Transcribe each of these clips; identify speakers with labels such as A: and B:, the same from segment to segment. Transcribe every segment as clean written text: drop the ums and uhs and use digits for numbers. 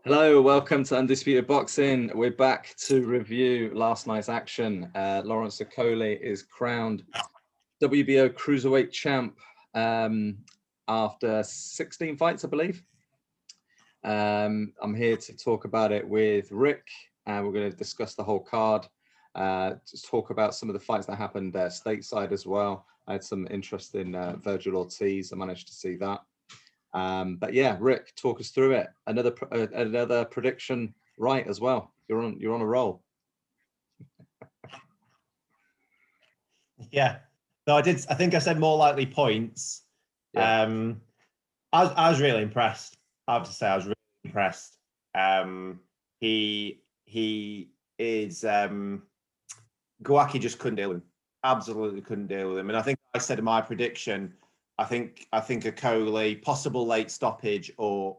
A: Hello, welcome to Undisputed Boxing. We're back to review last night's action. Lawrence Okolie is crowned WBO Cruiserweight champ after 16 fights, I believe. I'm here to talk about it with Rick, and we're going to discuss the whole card. Just talk about some of the fights that happened stateside as well. I had some interest in Virgil Ortiz. I managed to see that. But yeah, Rick, talk us through it. Another prediction right as well. You're on a roll.
B: Yeah, no, I did. I think I said more likely points.
A: Yeah.
B: I was really impressed. I have to say, I was really impressed. He is Glowacki just couldn't deal with him. Absolutely couldn't deal with him. And I think I said in my prediction, I think Okolie, possible late stoppage or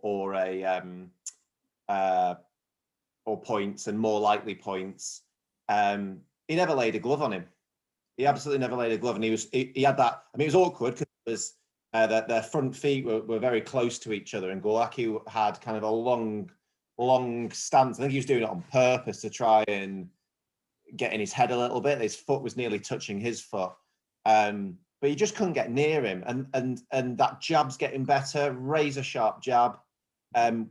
B: points, and more likely points. He never laid a glove on him. He absolutely never laid a glove, and he had that. I mean, it was awkward because it was that their front feet were very close to each other, and Glowacki had kind of a long stance. I think he was doing it on purpose to try and get in his head a little bit. His foot was nearly touching his foot. But you just couldn't get near him, and that jab's getting better, razor sharp jab,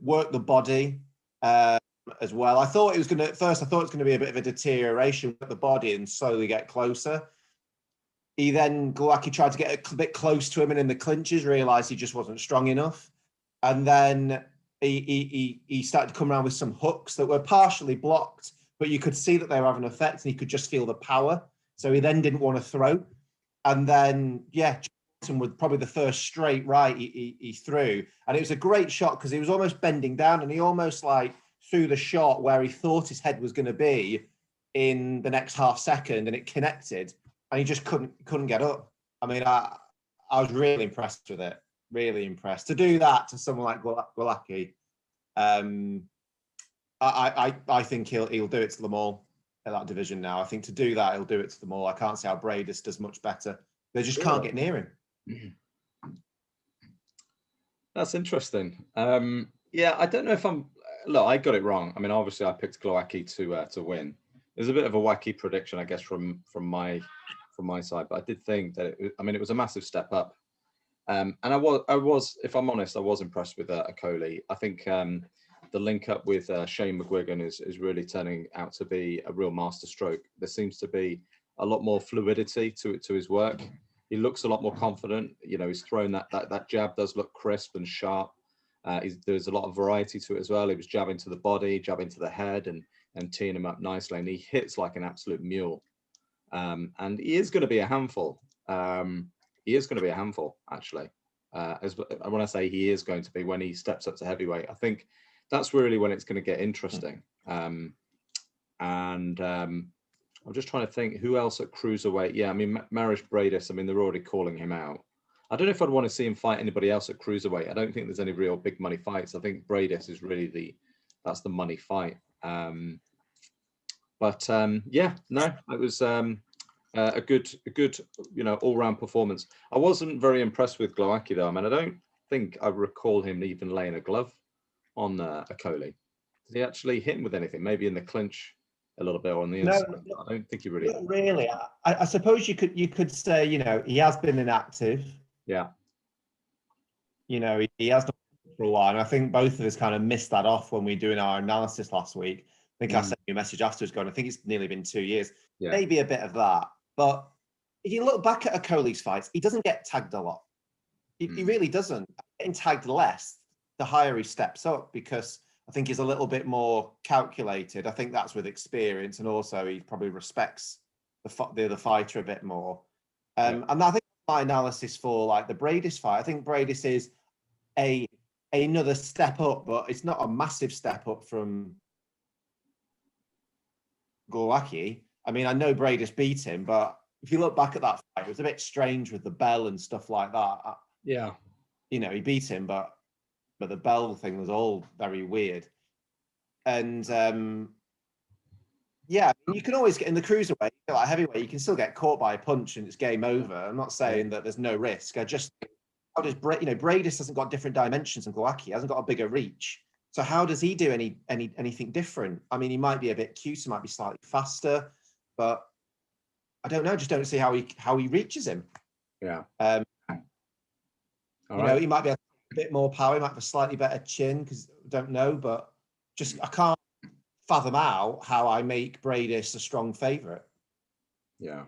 B: work the body as well. I thought it was going to be a bit of a deterioration with the body and slowly get closer. Glowacki tried to get a bit close to him, and in the clinches realised he just wasn't strong enough, and then he started to come around with some hooks that were partially blocked, but you could see that they were having an effect, and he could just feel the power. So he then didn't want to throw. And then, yeah, Johnson was probably the first straight right he threw. And it was a great shot because he was almost bending down, and he almost like threw the shot where he thought his head was going to be in the next half second, and it connected, and he just couldn't get up. I mean, I was really impressed with it. Really impressed. To do that to someone like Glowacki, I think he'll do it to them all. That division now. I think to do that, he'll do it to them all. I can't see how Bradis does much better. They just can't get near him.
A: That's interesting. Yeah, I don't know if look, I got it wrong. I mean, obviously, I picked Glowacki to win. There's a bit of a wacky prediction, I guess, from my side, but I did think that it was a massive step up. And I was, if I'm honest, I was impressed with Okolie. I think the link up with Shane McGuigan is really turning out to be a real masterstroke. There seems to be a lot more fluidity to his work. He looks a lot more confident. You know, he's thrown that jab does look crisp and sharp. There's a lot of variety to it as well. He was jabbing to the body, jabbing to the head, and teeing him up nicely. And he hits like an absolute mule. And he is going to be a handful. He is going to be a handful, actually. When I say he is going to be, when he steps up to heavyweight, I think that's really when it's going to get interesting. I'm just trying to think who else at cruiserweight. Yeah, I mean, Marish Bradis, I mean, they're already calling him out. I don't know if I'd want to see him fight anybody else at cruiserweight. I don't think there's any real big money fights. I think Bradis is really that's the money fight. Yeah, no, it was a good, all-round performance. I wasn't very impressed with Glowacki though. I mean, I don't think I recall him even laying a glove on Okolie. Did he actually hit him with anything? Maybe in the clinch a little bit, or on the inside. No, I don't think he really.
B: Not really. I suppose you could say, he has been inactive.
A: Yeah.
B: He has done for a while, and I think both of us kind of missed that off when we were doing our analysis last week. I think I sent you a message afterwards going, I think it's nearly been 2 years. Yeah. Maybe a bit of that. But if you look back at Okolie's fights, he doesn't get tagged a lot. He really doesn't. Getting tagged less, the higher he steps up, because I think he's a little bit more calculated. I think that's with experience, and also he probably respects the other fighter a bit more. And I think my analysis for like the Bradis fight, I think Bradis is another step up, but it's not a massive step up from Glowacki. I mean, I know Bradis beat him, but if you look back at that fight, it was a bit strange with the bell and stuff like that.
A: Yeah.
B: He beat him, but the bell thing was all very weird. And you can always get in the cruiserweight, like heavyweight, you can still get caught by a punch and it's game over. I'm not saying that there's no risk. I how does Bradis hasn't got different dimensions than Glowacki, he hasn't got a bigger reach. So how does he do anything different? I mean, he might be a bit cuter, might be slightly faster, but I don't know. Just don't see how he reaches him.
A: Yeah.
B: He might be a bit more power. He might have a slightly better chin, because I don't know, but just I can't fathom out how I make Bradis a strong favourite.
A: Yeah.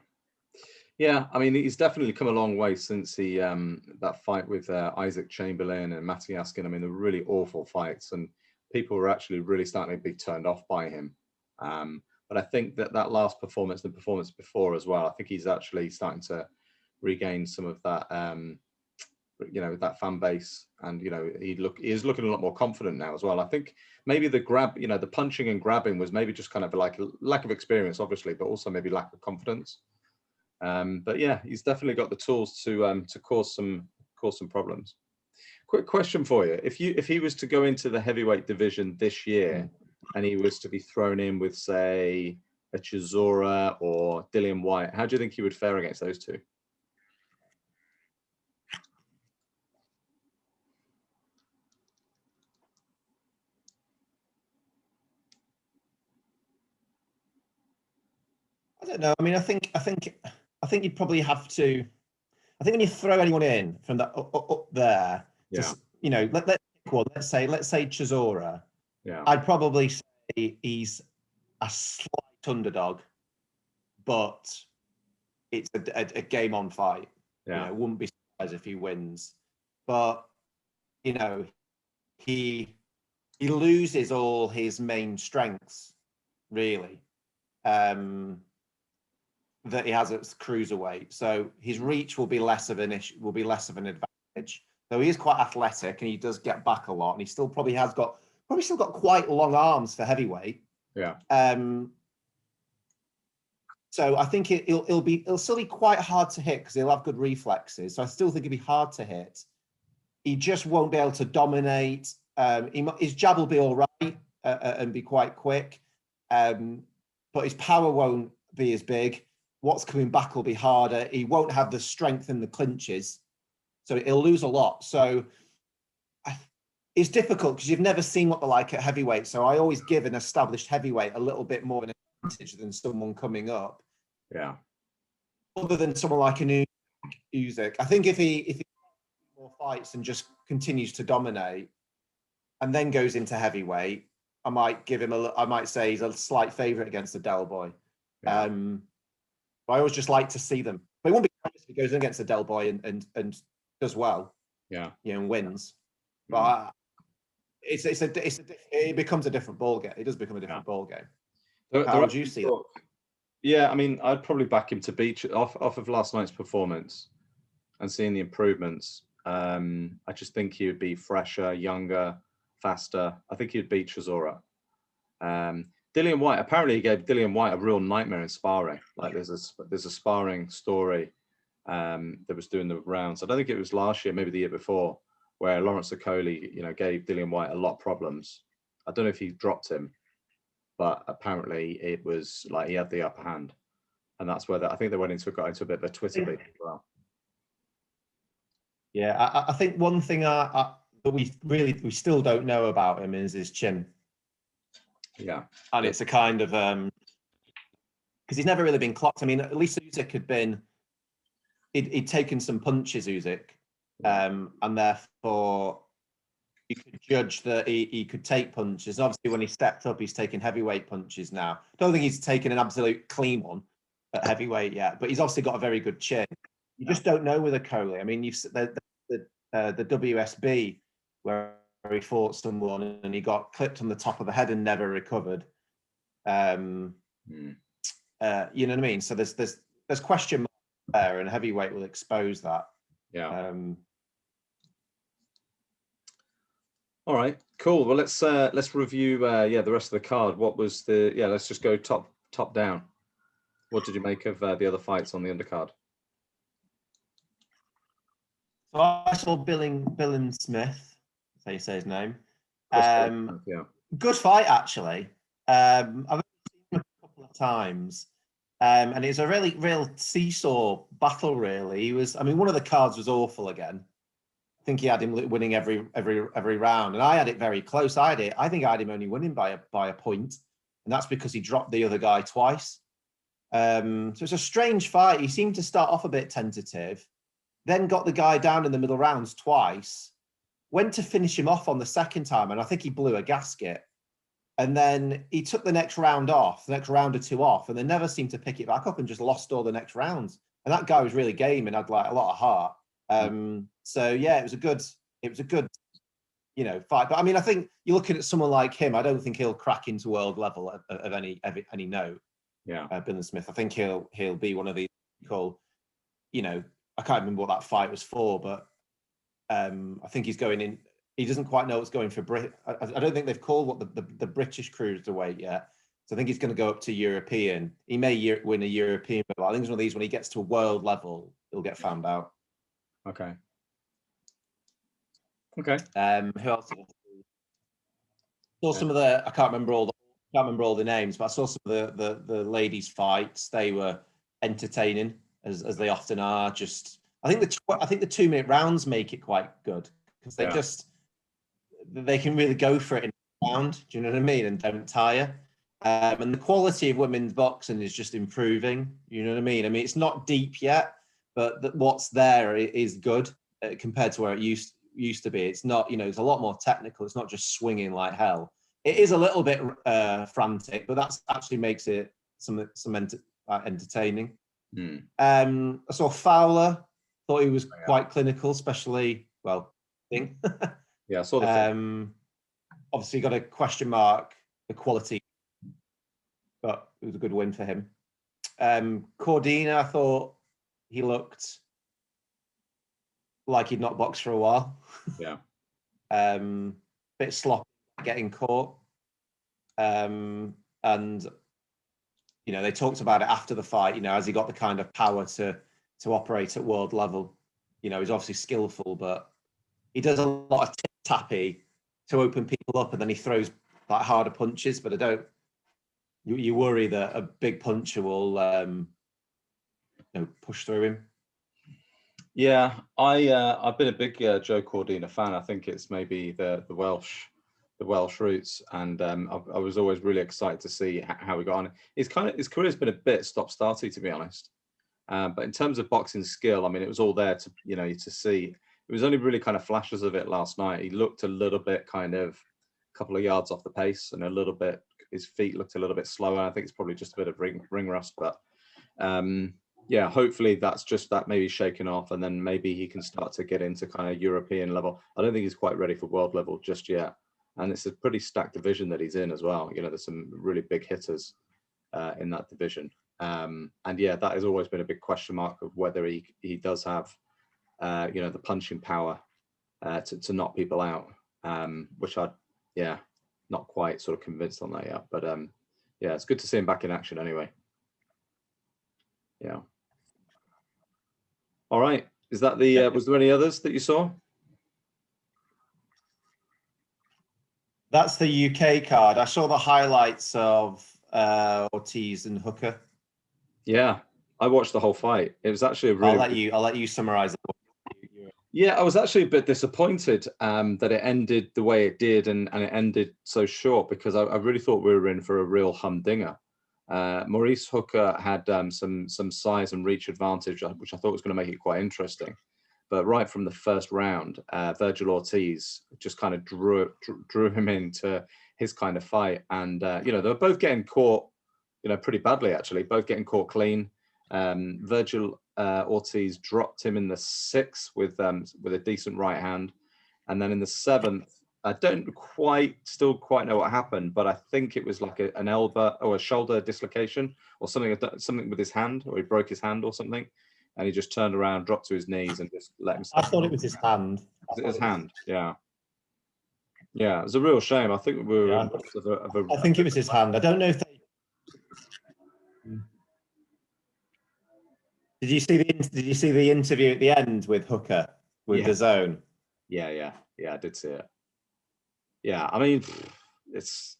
A: Yeah, I mean, he's definitely come a long way since he that fight with Isaac Chamberlain and Matty Askin. I mean, they're really awful fights, and people were actually really starting to be turned off by him. But I think that last performance, the performance before as well, I think he's actually starting to regain some of that, that fan base, and he's looking a lot more confident now as well. I think maybe the grab, the punching and grabbing was maybe just kind of like a lack of experience, obviously, but also maybe lack of confidence. But yeah, he's definitely got the tools to cause some problems. Quick question for you: if he was to go into the heavyweight division this year, and he was to be thrown in with, say, a Chisora or Dillian Whyte, how do you think he would fare against those two?
B: I don't know. I mean, I think you'd probably have to. I think when you throw anyone in from that up there,
A: Yeah.
B: let's say Chisora.
A: Yeah.
B: I'd probably say he's a slight underdog, but it's a game on fight.
A: Yeah.
B: Wouldn't be surprised if he wins, but he loses all his main strengths, really. That he has at cruiserweight, so his reach will be less of an issue, will be less of an advantage. Though he is quite athletic and he does get back a lot, and he still probably still got quite long arms for heavyweight.
A: Yeah.
B: So I think it'll still be quite hard to hit, because he'll have good reflexes. So I still think it'll be hard to hit. He just won't be able to dominate. His jab will be all right and be quite quick, but his power won't be as big. What's coming back will be harder. He won't have the strength in the clinches, so he'll lose a lot. So it's difficult, because you've never seen what they're like at heavyweight. So I always give an established heavyweight a little bit more of an advantage than someone coming up.
A: Yeah.
B: Other than someone like an Usyk, I think if he more fights and just continues to dominate, and then goes into heavyweight, I might say he's a slight favourite against the Del Boy.
A: Yeah.
B: But I always just like to see them. But it won't be if he goes in against the Del Boy and does well.
A: Yeah.
B: And wins. But it becomes a different ball game. It does become a different ball game. How would you see that?
A: Yeah, I mean, I'd probably back him to beat off of last night's performance and seeing the improvements. I just think he would be fresher, younger, faster. I think he'd beat Chisora. Dillian Whyte, apparently he gave Dillian Whyte a real nightmare in sparring. Like there's a sparring story that was doing the rounds. I don't think it was last year, maybe the year before, where Lawrence Okolie, gave Dillian Whyte a lot of problems. I don't know if he dropped him, but apparently it was like he had the upper hand, and that's where I think they got into a bit of a Twitter beef as well.
B: Yeah, I think one thing that we still don't know about him is his chin.
A: Yeah,
B: and it's a kind of because he's never really been clocked. I mean, at least Usyk he'd taken some punches, Usyk, and therefore you could judge that he could take punches. And obviously, when he stepped up, he's taking heavyweight punches now. Don't think he's taken an absolute clean one at heavyweight yet, but he's obviously got a very good chin. You just don't know with Okolie. I mean, the WSB where he fought someone and he got clipped on the top of the head and never recovered. You know what I mean? So there's question marks there, and heavyweight will expose that.
A: Yeah. All right, cool. Well, let's review the rest of the card. What was let's just go top down. What did you make of the other fights on the undercard?
B: So I saw Billen Smith. That's how you say his name. Good fight, actually. I've only seen him a couple of times, and it's a real seesaw battle. Really, one of the cards was awful again. think he had him winning every round, and I had it very close. I think I had him only winning by a point, and that's because he dropped the other guy twice. So it's a strange fight. He seemed to start off a bit tentative, then got the guy down in the middle rounds twice, went to finish him off on the second time, and I think he blew a gasket. And then he took the next round off, the next round or two off, and they never seemed to pick it back up and just lost all the next rounds. And that guy was really game and had like a lot of heart. So yeah, it was a good, fight. But I mean, I think you're looking at someone like him. I don't think he'll crack into world level of any note.
A: Yeah,
B: Billy Smith. I think he'll be one of these people. I can't remember what that fight was for, but I think he's going in. He doesn't quite know what's going for Brit. I don't think they've called what the British cruiserweight yet. So I think he's going to go up to European. He may win a European, but I think it's one of these when he gets to world level, he'll get found out.
A: Okay.
B: Who else? Saw some of the. I can't remember all the names, but I saw some of the ladies' fights. They were entertaining as they often are. Just I think the 2-minute rounds make it quite good because they can really go for it in a round. Do you know what I mean? And don't tire. And the quality of women's boxing is just improving. You know what I mean? I mean, it's not deep yet, but what's there is good compared to where it used to be. It's not, it's a lot more technical. It's not just swinging like hell. It is a little bit frantic, but that's actually makes it some entertaining. I saw Fowler. Thought he was quite clinical, especially thing.
A: Yeah, I saw the
B: obviously got a question mark the quality, but it was a good win for him. Cordina, I thought he looked like he'd not boxed for a while.
A: Yeah.
B: Bit sloppy getting caught. And they talked about it after the fight, has he got the kind of power to operate at world level? He's obviously skillful, but he does a lot of tip-tappy to open people up, and then he throws like harder punches. But you worry that a big puncher will push through him.
A: Yeah, I've been a big Joe Cordina fan. I think it's maybe the Welsh roots, and I was always really excited to see how he got on. His career's been a bit stop-starty, to be honest. But in terms of boxing skill, I mean, it was all there to see. It was only really kind of flashes of it last night. He looked a little bit kind of a couple of yards off the pace, and a little bit his feet looked a little bit slower. I think it's probably just a bit of ring rust, but yeah, hopefully that's just that maybe shaking off, and then maybe he can start to get into kind of European level. I don't think he's quite ready for world level just yet, and it's a pretty stacked division that he's in as well. There's some really big hitters in that division, and yeah, that has always been a big question mark of whether he does have the punching power to knock people out, which not quite sort of convinced on that yet, but yeah, it's good to see him back in action anyway. Yeah. All right. Is that the? Was there any others that you saw?
B: That's the UK card. I saw the highlights of Ortiz and Hooker.
A: Yeah, I watched the whole fight. It was actually a really.
B: I'll let you summarize it.
A: Yeah, I was actually a bit disappointed that it ended the way it did, and it ended so short, because I really thought we were in for a real humdinger. Maurice Hooker had some size and reach advantage, which I thought was going to make it quite interesting. But right from the first round, Virgil Ortiz just kind of drew him into his kind of fight, and they were both getting caught, pretty badly actually, both getting caught clean. Virgil Ortiz dropped him in the 6th with a decent right hand, and then in the 7th, I don't still quite know what happened, but I think it was like an elbow or a shoulder dislocation or something with his hand, or he broke his hand or something, and he just turned around, dropped to his knees, and just let himself.
B: I thought it was his hand.
A: His hand, yeah. Yeah, it was a real shame. I think we were.
B: Yeah. I think it was his hand. I don't know if they. Did you see the interview at the end with Hooker with the zone?
A: Yeah, I did see it. Yeah, I mean, it's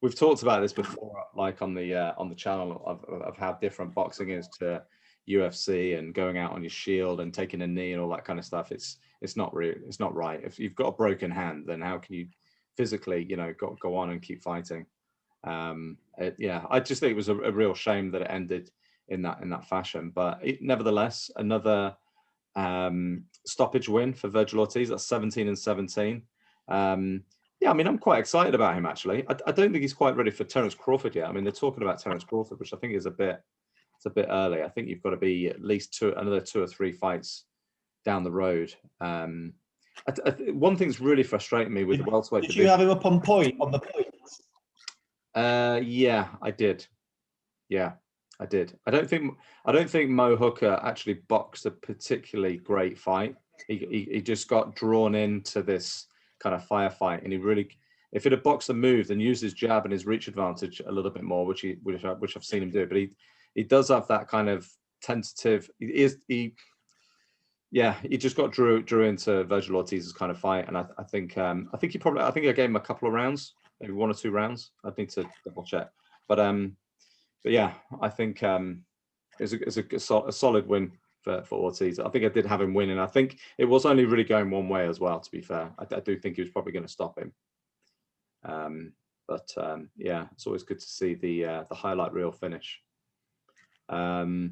A: we've talked about this before, like on the channel of how different boxing is to UFC and going out on your shield and taking a knee and all that kind of stuff. It's not right. If you've got a broken hand, then how can you physically, go on and keep fighting? I just think it was a real shame that it ended in that fashion. But nevertheless, another stoppage win for Virgil Ortiz. That's 17-17. I mean, I'm quite excited about him, actually. I don't think he's quite ready for Terence Crawford yet. I mean, they're talking about Terence Crawford, which I think is a bit early. I think you've got to be at least another 2 or 3 fights down the road. One thing's really frustrating me with the welterweight division.
B: Did you have him up on the points?
A: Yeah, I did. Yeah, I did. I don't think Mo Hooker actually boxed a particularly great fight. He just got drawn into this kind of firefight, and if he'd have boxed and moved and used his jab and his reach advantage a little bit more, which I've seen him do, but he does have that kind of tentative. He just got drew into Virgil Ortiz's kind of fight, and I think I gave him a couple of rounds, maybe 1 or 2 rounds. I'd need to double check, but yeah, I think it's a solid win for Ortiz. I think I did have him winning. I think it was only really going one way as well, to be fair. I do think he was probably going to stop him. It's always good to see the highlight reel finish. It'd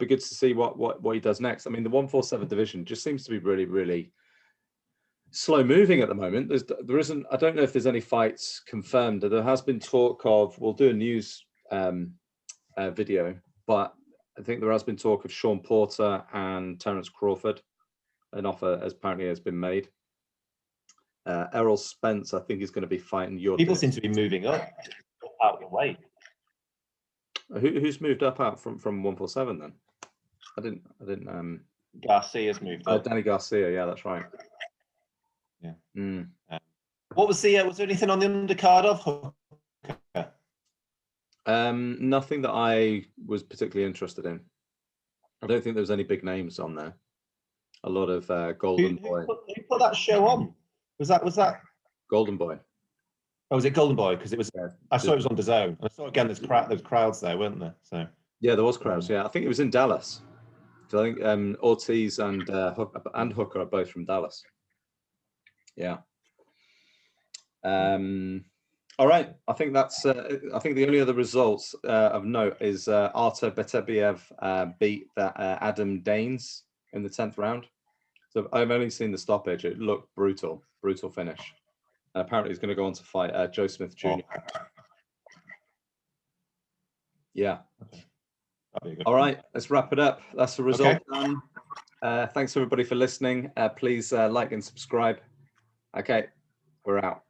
A: be good to see what he does next. I mean, the 147 division just seems to be really, really slow moving at the moment. There isn't. I don't know if there's any fights confirmed. There has been talk of, we'll do a news video, but I think there has been talk of Sean Porter and Terence Crawford. An offer apparently has been made. Errol Spence, I think, is going to be fighting your.
B: People seem to be moving up out of the way.
A: Who's moved up out from 147 then? I didn't.
B: Garcia's moved up.
A: Danny Garcia, yeah, that's right.
B: Yeah. What was was there anything on the undercard of Hooker?
A: Nothing that I was particularly interested in. I don't think there was any big names on there. A lot of Golden Boy.
B: Who put that show on? Was that
A: Golden Boy?
B: Oh, was it Golden Boy? Because it was.
A: Yeah.
B: I saw it was on DAZN. I saw again. There's crowds there, weren't there? So.
A: Yeah, there was crowds. Yeah, I think it was in Dallas. So I think Ortiz and Hooker are both from Dallas. Yeah. All right. I think that's. I think the only other results of note is Artur Beterbiev beat Adam Danes in the 10th round. So I've only seen the stoppage. It looked brutal finish. And apparently he's going to go on to fight Joe Smith Jr. Yeah. All right, let's wrap it up. That's the result done. Thanks everybody for listening. Please like and subscribe. Okay, we're out.